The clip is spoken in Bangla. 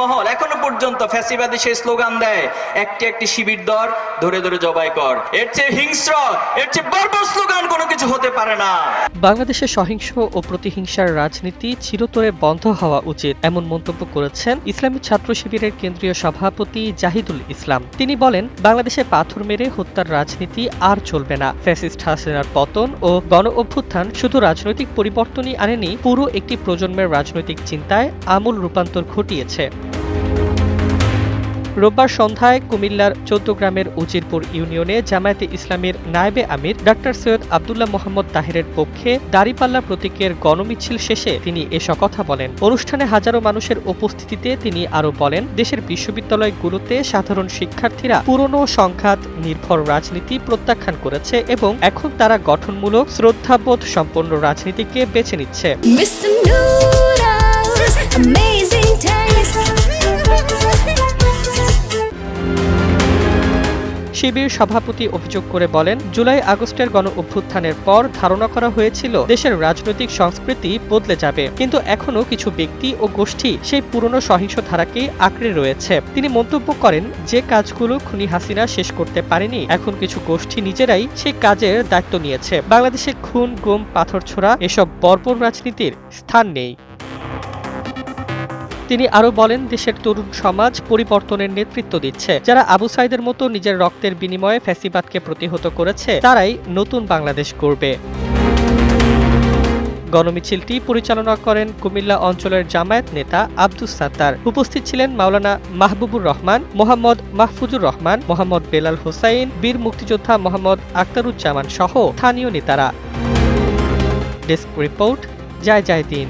মহল এখনো পর্যন্ত ফ্যাসিবাদী সেই স্লোগান দেয়, একটি একটি শিবির দর ধরে ধরে জবাই কর। এর চেয়ে হিংস্র, এর চেয়ে বর্বর স্লোগান কোনো কিছু হতে পারে না। বাংলাদেশে সহিংস ও প্রতিহিংসার রাজনীতি চিরতরে বন্ধ হওয়া উচিত, এমন মন্তব্য করেছেন ইসলামী ছাত্র শিবিরের কেন্দ্রীয় সভাপতি জাহিদুল ইসলাম। তিনি বলেন, বাংলাদেশে পাথর মেরে হত্যার রাজনীতি আর চলবে না। ফ্যাসিস্ট হাসিনার পতন ও গণ অভ্যুত্থান শুধু রাজনৈতিক পরিবর্তনই আনেনি, পুরো একটি প্রজন্মের রাজনৈতিক চিন্তায় আমূল রূপান্তর ঘটিয়েছে। রোববার সন্ধ্যায় কুমিল্লার চৌদ্দগ্রামের উজিরপুর ইউনিয়নে জামায়াতে ইসলামীর নায়েবে আমির ডাক্তার সৈয়দ আব্দুল্লাহ মোহাম্মদ তাহেরের পক্ষে দাঁড়িপাল্লা প্রতীকের গণমিছিল শেষে তিনি এসব কথা বলেন। অনুষ্ঠানে হাজারো মানুষের উপস্থিতিতে তিনি আরও বলেন, দেশের বিশ্ববিদ্যালয়গুলোতে সাধারণ শিক্ষার্থীরা পুরনো সংঘাত নির্ভর রাজনীতি প্রত্যাখ্যান করেছে এবং এখন তারা গঠনমূলক শ্রদ্ধাবোধ সম্পন্ন রাজনীতিকে বেছে নিচ্ছে। শিবির সভাপতি অভিযোগ করে বলেন, জুলাই আগস্টের গণ অভ্যুত্থানের পর ধারণা করা হয়েছিল দেশের রাজনৈতিক সংস্কৃতি বদলে যাবে, কিন্তু এখনো কিছু ব্যক্তি ও গোষ্ঠী সেই পুরনো সহিংস ধারাকেই আঁকড়ে রয়েছে। তিনি মন্তব্য করেন, যে কাজগুলো খুনি হাসিনা শেষ করতে পারেনি, এখন কিছু গোষ্ঠী নিজেরাই সেই কাজের দায়িত্ব নিয়েছে। বাংলাদেশে খুন, গুম, পাথর ছোড়া এসব বর্বর রাজনীতির স্থান নেই। তিনি আরও বলেন, দেশের তরুণ সমাজ পরিবর্তনের নেতৃত্ব দিচ্ছে। যারা আবু সাইদের মতো নিজের রক্তের বিনিময়ে ফ্যাসিবাদকে প্রতিহত করেছে, তারাই নতুন বাংলাদেশ গড়বে। গণমিছিলটি পরিচালনা করেন কুমিল্লা অঞ্চলের জামায়াত নেতা আব্দুস সাত্তার। উপস্থিত ছিলেন মাওলানা মাহবুবুর রহমান, মোহাম্মদ মাহফুজুর রহমান, মোহাম্মদ বেলাল হোসাইন, বীর মুক্তিযোদ্ধা মোহাম্মদ আক্তারুজ্জামান সহ স্থানীয় নেতারা। ডেস্ক রিপোর্ট, জয় জয় দিন।